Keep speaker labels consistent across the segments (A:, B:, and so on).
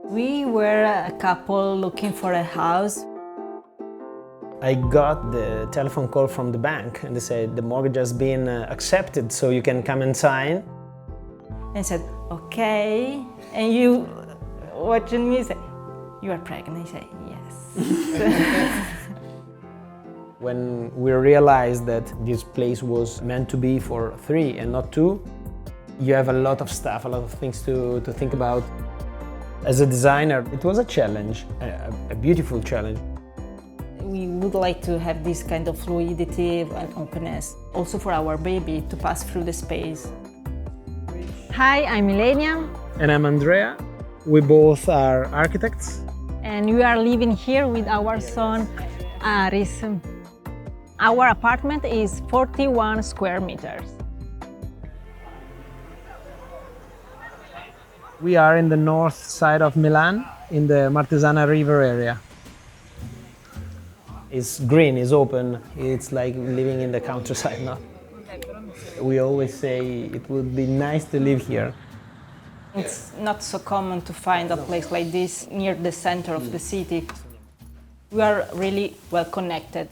A: We were a couple looking for a house.
B: I got the telephone call from the bank and they said the mortgage has been accepted, so you can come and sign.
A: And I said, okay. And you watching me say, you are pregnant? I say, yes.
B: When we realized that this place was meant to be for 3 and not 2, you have a lot of stuff, a lot of things to think about. As a designer, it was a challenge, a beautiful challenge.
A: We would like to have this kind of fluidity and openness, also for our baby to pass through the space.
C: Hi, I'm Ylenia.
B: And I'm Andrea. We both are architects.
C: And we are living here with our son, Aris. Our apartment is 41 square meters.
B: We are in the north side of Milan, in the Martesana River area. It's green, it's open, it's like living in the countryside, no? We always say it would be nice to live here.
A: It's not so common to find a place like this near the center of the city. We are really well connected.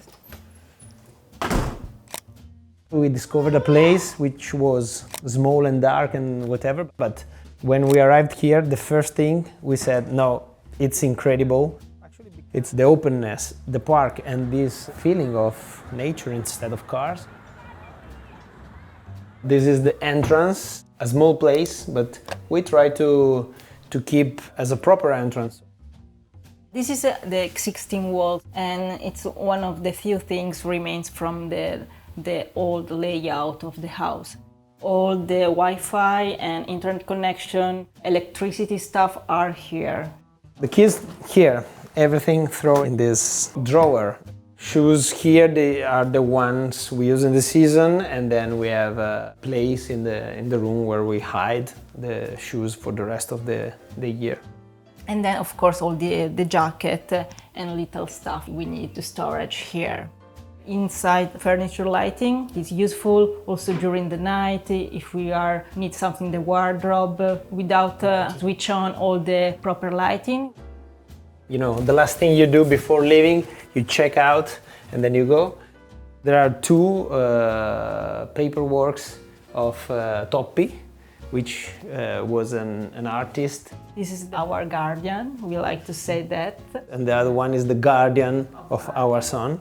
B: We discovered a place which was small and dark and whatever, but when we arrived here, the first thing we said, no, it's incredible. It's the openness, the park, and this feeling of nature instead of cars. This is the entrance, a small place, but we try to keep as a proper entrance.
A: This is the existing wall, and it's one of the few things remains from the old layout of the house. All the Wi-Fi and internet connection, electricity stuff are here.
B: The keys here, everything thrown in this drawer. Shoes here, they are the ones we use in the season, and then we have a place in the room where we hide the shoes for the rest of the year.
A: And then, of course, all the jacket and little stuff we need to storage here. Inside, furniture lighting is useful also during the night if we need something in the wardrobe without switch on all the proper lighting.
B: You know, the last thing you do before leaving, you check out and then you go. There are 2 paperworks of Toppi, which was an artist.
A: This is our guardian, we like to say that.
B: And the other one is the guardian of our son.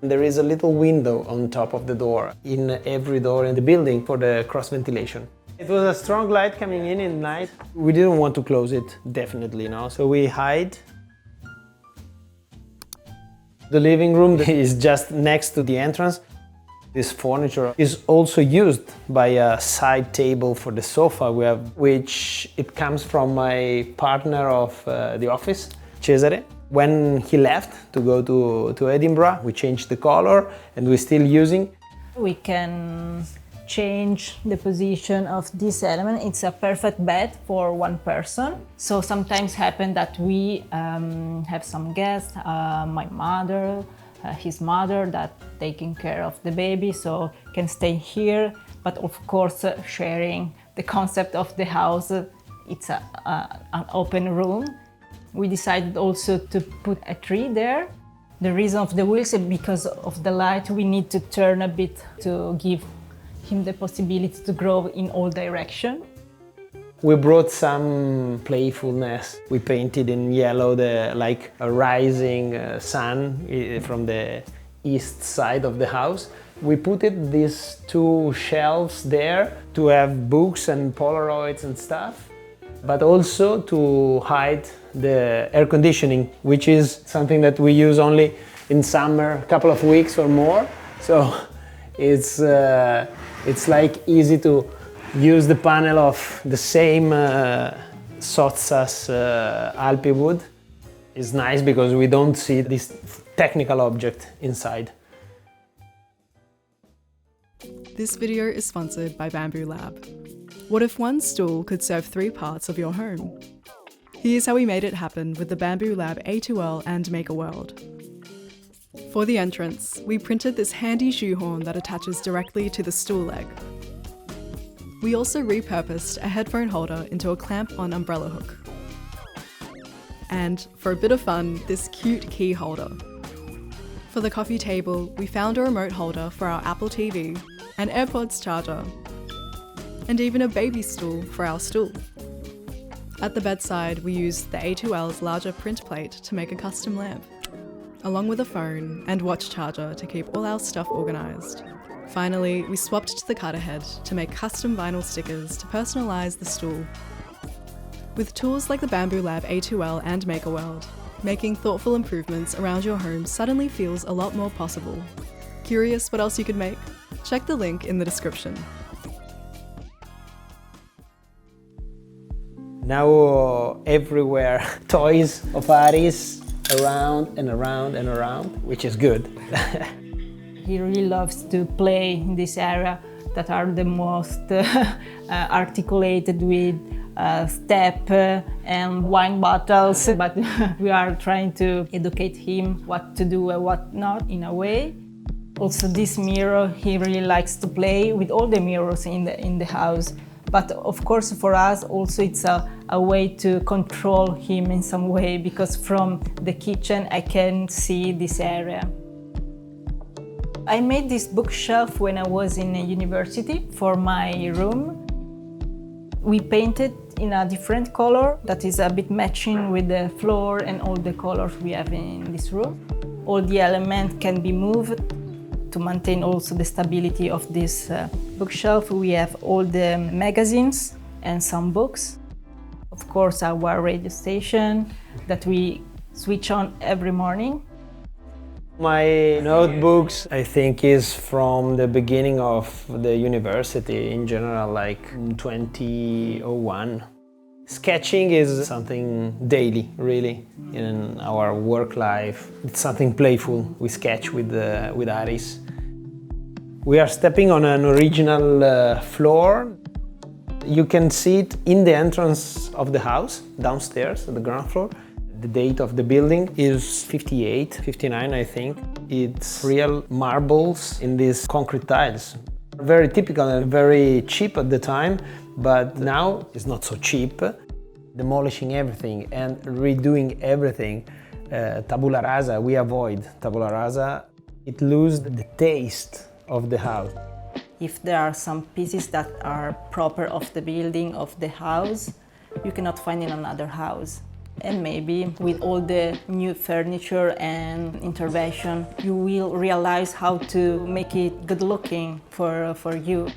B: There is a little window on top of the door, in every door in the building for the cross ventilation. It was a strong light coming in at night. We didn't want to close it, definitely, no? So we hide. The living room is just next to the entrance. This furniture is also used by a side table for the sofa we have, which it comes from my partner of the office, Cesare. When he left to go to Edinburgh, we changed the color and we're still using.
A: We can change the position of this element. It's a perfect bed for one person. So sometimes happen that we have some guests, my mother, his mother, that taking care of the baby, so can stay here. But of course, sharing the concept of the house, it's an open room. We decided also to put a tree there. The reason of the wheels is because of the light. We need to turn a bit to give him the possibility to grow in all directions.
B: We brought some playfulness. We painted in yellow like a rising sun from the east side of the house. We put these 2 shelves there to have books and Polaroids and stuff, but also to hide the air conditioning, which is something that we use only in summer, a couple of weeks or more. So it's like easy to use the panel of the same Sozzas Alpi wood. It's nice because we don't see this technical object inside.
D: This video is sponsored by Bamboo Lab. What if one stool could serve 3 parts of your home? Here's how we made it happen with the Bamboo Lab A2L and Make a World. For the entrance, we printed this handy shoehorn that attaches directly to the stool leg. We also repurposed a headphone holder into a clamp-on umbrella hook. and, for a bit of fun, this cute key holder. For the coffee table, we found a remote holder for our Apple TV, an AirPods charger, and even a baby stool for our stool. At the bedside, we used the A2L's larger print plate to make a custom lamp, along with a phone and watch charger to keep all our stuff organised. Finally, we swapped to the cut ahead to make custom vinyl stickers to personalise the stool. With tools like the Bamboo Lab A2L and MakerWorld, making thoughtful improvements around your home suddenly feels a lot more possible. Curious what else you could make? Check the link in the description.
B: Now everywhere toys of Aris around and around and around, which is good.
A: He really loves to play in this area that are the most articulated with step and wine bottles, but we are trying to educate him what to do and what not in a way. Also this mirror, he really likes to play with all the mirrors in the house. But of course for us also it's a way to control him in some way, because from the kitchen I can see this area. I made this bookshelf when I was in university for my room. We painted in a different color that is a bit matching with the floor and all the colors we have in this room. All the elements can be moved to maintain also the stability of this bookshelf. We have all the magazines and some books. Of course, our radio station that we switch on every morning.
B: My notebooks, I think, is from the beginning of the university in general, like 2001. Sketching is something daily, really, in our work life. It's something playful. We sketch with Aris. We are stepping on an original floor. You can see it in the entrance of the house, downstairs, at the ground floor. The date of the building is 58, 59, I think. It's real marbles in these concrete tiles. Very typical and very cheap at the time, but now it's not so cheap. Demolishing everything and redoing everything. Tabula rasa, we avoid tabula rasa. It loses the taste of the house.
A: If there are some pieces that are proper of the building, of the house, you cannot find in another house. And maybe with all the new furniture and intervention, you will realize how to make it good looking for you.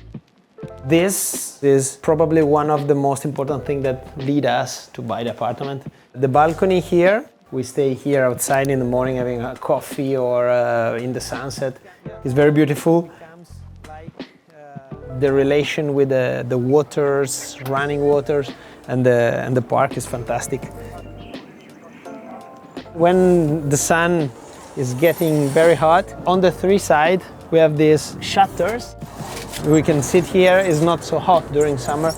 B: This is probably one of the most important things that lead us to buy the apartment. The balcony here, we stay here outside in the morning having a coffee or in the sunset. It's very beautiful. The relation with the waters, running waters, and the park is fantastic. When the sun is getting very hot, on the three sides we have these shutters. We can sit here, it's not so hot during summer.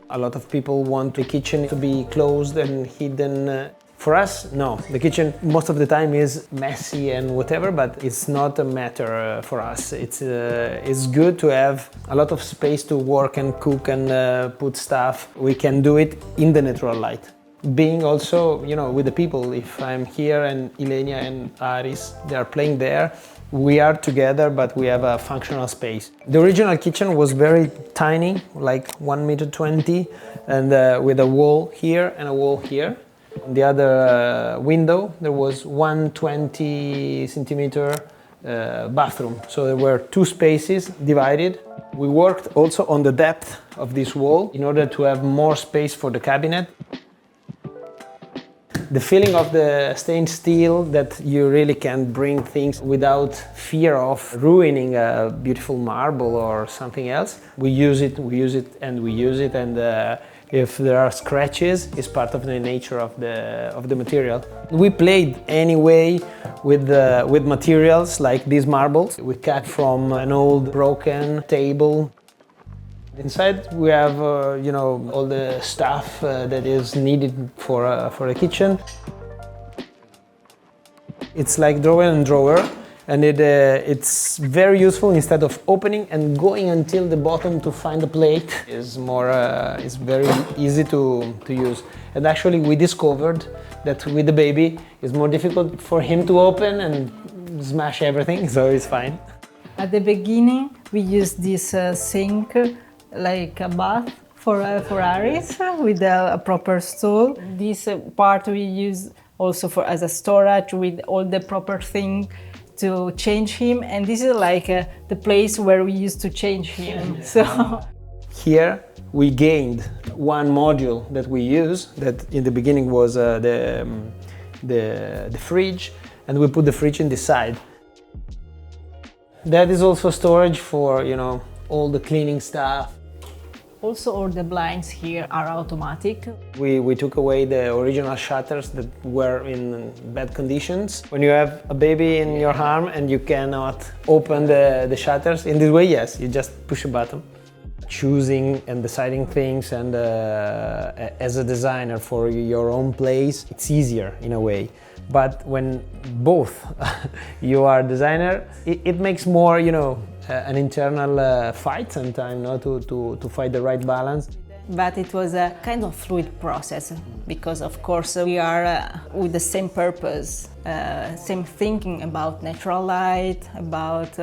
B: A lot of people want the kitchen to be closed and hidden. For us, no. The kitchen most of the time is messy and whatever, but it's not a matter for us. It's good to have a lot of space to work and cook and put stuff. We can do it in the natural light. Being also, you know, with the people, if I'm here and Ylenia and Aris, they are playing there, we are together, but we have a functional space. The original kitchen was very tiny, like 1.20 meters, and with a wall here and a wall here. On the other window, there was 120 centimeter bathroom. So there were two spaces divided. We worked also on the depth of this wall in order to have more space for the cabinet. The feeling of the stained steel, that you really can bring things without fear of ruining a beautiful marble or something else. We use it, and if there are scratches, it's part of the nature of the material. We played anyway with materials like these marbles. We cut from an old broken table. Inside we have you know, all the stuff that is needed for a kitchen. It's like drawer and drawer. and it's very useful. Instead of opening and going until the bottom to find the plate, is very easy to use. And actually we discovered that with the baby it's more difficult for him to open and smash everything, so it's fine.
A: At the beginning we used this sink like a bath for Aris with a proper stool. This part we use also as a storage with all the proper thing to change him, and this is like the place where we used to change him. So
B: here we gained one module that we use, that in the beginning was the fridge, and we put the fridge in the side. That is also storage for, you know, all the cleaning stuff.
A: also all the blinds here are automatic.
B: We took away the original shutters that were in bad conditions. When you have a baby in your arm and you cannot open the shutters, in this way, yes, you just push a button. Choosing and deciding things, and as a designer for your own place, it's easier in a way. But when both you are designer, it makes more, you know, an internal fight sometimes, no? to find the right balance.
A: But it was a kind of fluid process, because of course we are with the same purpose, same thinking about natural light, about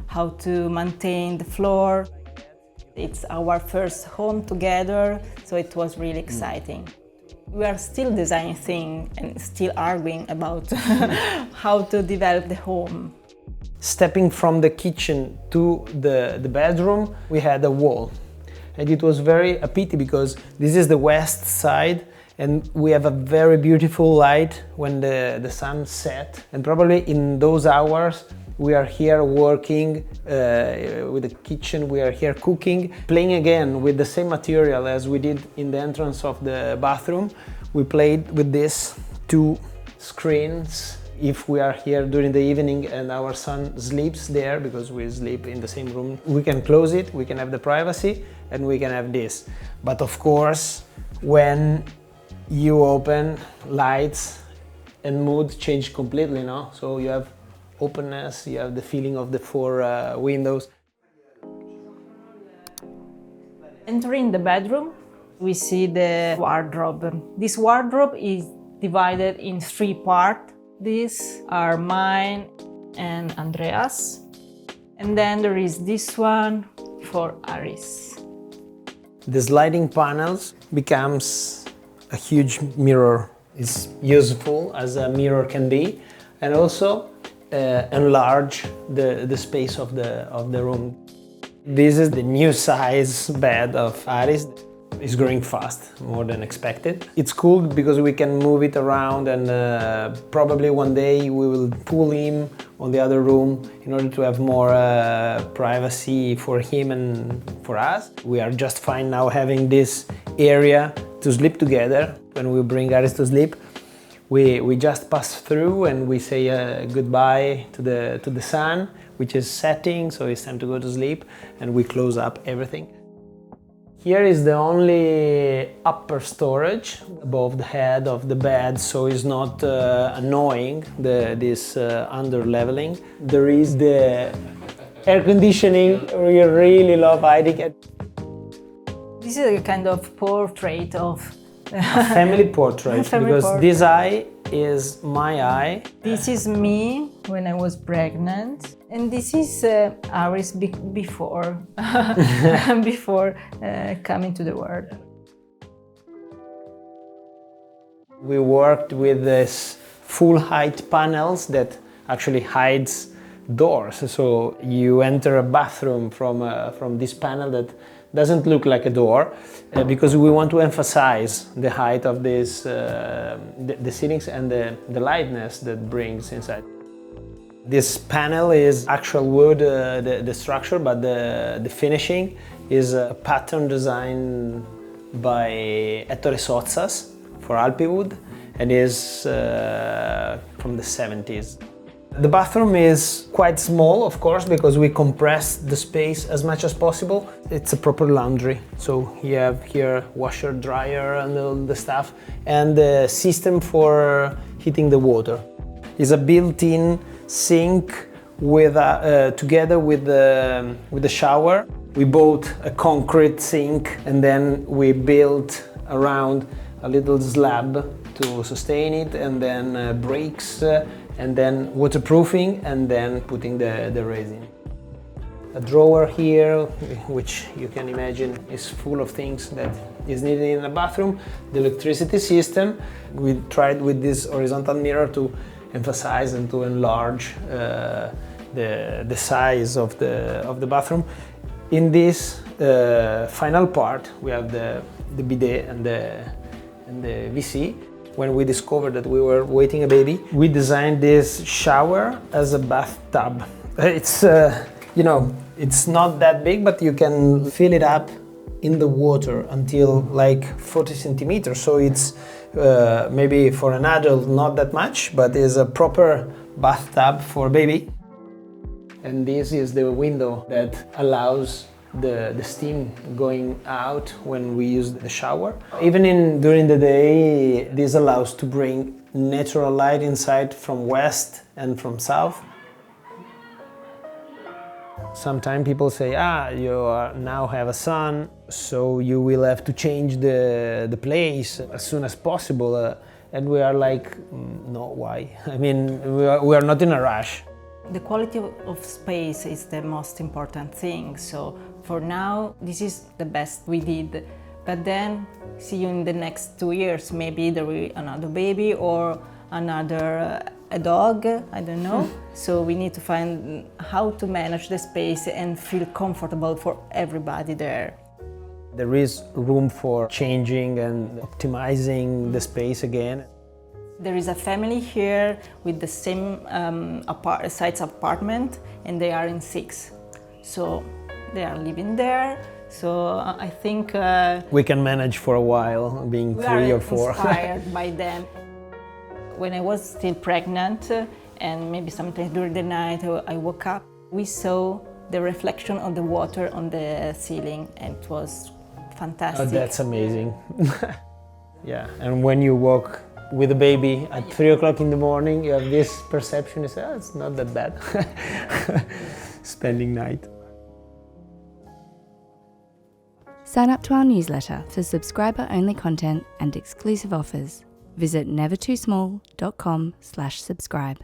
A: how to maintain the floor. It's our first home together, so it was really exciting. We are still designing things and still arguing about how to develop the home.
B: Stepping from the kitchen to the bedroom, we had a wall. And it was a pity, because this is the west side and we have a very beautiful light when the sun set. And probably in those hours we are here working with the kitchen, we are here cooking, playing again with the same material as we did in the entrance of the bathroom. We played with these two screens. If we are here during the evening and our son sleeps there, because we sleep in the same room, we can close it, we can have the privacy, and we can have this. But of course, when you open, lights and mood change completely, no? So you have openness, you have the feeling of the four windows.
A: Entering the bedroom, we see the wardrobe. This wardrobe is divided in 3 parts. These are mine and Andrea's. And then there is this one for Aris.
B: The sliding panels becomes a huge mirror. It's useful as a mirror can be, and also enlarge the space of the room. This is the new size bed of Aris. It's growing fast, more than expected. It's cool because we can move it around, and probably one day we will pull him on the other room in order to have more privacy for him and for us. We are just fine now having this area to sleep together. When we bring Aris to sleep, we just pass through and we say goodbye to the sun, which is setting, so it's time to go to sleep, and we close up everything. Here is the only upper storage above the head of the bed, so it's not annoying, this under leveling. There is the air conditioning. We really love hiding it.
A: This is a kind of portrait of
B: a family portrait, because this eye is my eye.
A: This is me when I was pregnant, and this is Aris before before coming to the world.
B: We worked with this full height panels that actually hides doors. So you enter a bathroom from this panel that doesn't look like a door, because we want to emphasize the height of this, the ceilings and the lightness that brings inside. This panel is actual wood, the structure, but the finishing is a pattern designed by Ettore Sozzas for Alpiwood, and is from the 70s. The bathroom is quite small, of course, because we compress the space as much as possible. It's a proper laundry, so you have here washer, dryer, and all the stuff, and the system for heating the water. It's a built-in sink with together with the shower. We bought a concrete sink, and then we built around a little slab to sustain it, and then brakes, and then waterproofing, and then putting the resin. A drawer here, which you can imagine is full of things that is needed in a bathroom. The electricity system, we tried with this horizontal mirror to emphasize and to enlarge the size of the bathroom. In this final part, we have the bidet and the WC. When we discovered that we were waiting a baby, we designed this shower as a bathtub. It's it's not that big, but you can fill it up in the water until like 40 centimeters. So it's maybe for an adult not that much, but is a proper bathtub for a baby. And this is the window that allows the steam going out when we use the shower. Even during the day, this allows to bring natural light inside from west and from south. Sometimes people say, you now have a son, so you will have to change the place as soon as possible. And we are like, no, why? I mean, we are not in a rush.
A: The quality of space is the most important thing. So for now, this is the best we did. But then, see you in the next 2 years. Maybe there will be another baby or another a dog, I don't know. So we need to find how to manage the space and feel comfortable for everybody there.
B: There is room for changing and optimizing the space again.
A: There is a family here with the same size apartment, and they are in 6. So they are living there. So I think
B: we can manage for a while, being 3 or 4.
A: We are inspired by them. When I was still pregnant, and maybe sometimes during the night I woke up, we saw the reflection of the water on the ceiling, and it was fantastic.
B: Oh, that's amazing. Yeah, and when you walk with a baby at 3 o'clock in the morning, you have this perception, you say, it's not that bad. Spending night.
E: Sign up to our newsletter for subscriber-only content and exclusive offers. Visit nevertoosmall.com/subscribe.